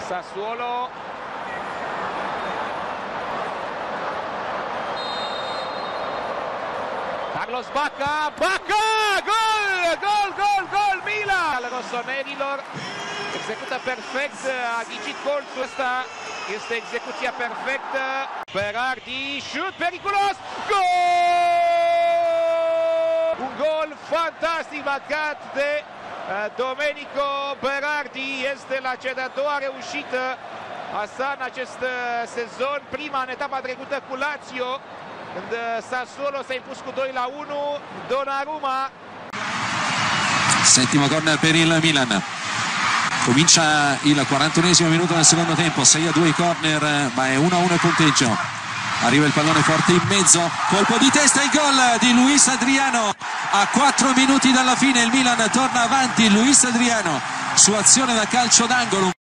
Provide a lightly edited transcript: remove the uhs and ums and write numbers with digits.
Sassuolo. Carlos Bacca, gol Milan! Al rosonerilor, execută perfect, a ghicit colțul ăsta, este execuția perfectă. Berardi, șut periculos, gol! Un gol fantastic marcat de Domenico Berardi, este la cea de-a doua reușită a sa în acest sezon, prima în etapa trecută cu Lazio, când Sassuolo s-a impus cu 2-1, Donnarumma. Settimo corner per il Milan. Comincia il 41esimo minuto del secondo tempo, 6-2 i corner, ma è 1-1 il punteggio. Arriva il pallone forte in mezzo, colpo di testa, il gol di Luis Adriano. A 4 minuti dalla fine il Milan torna avanti, Luis Adriano su azione da calcio d'angolo.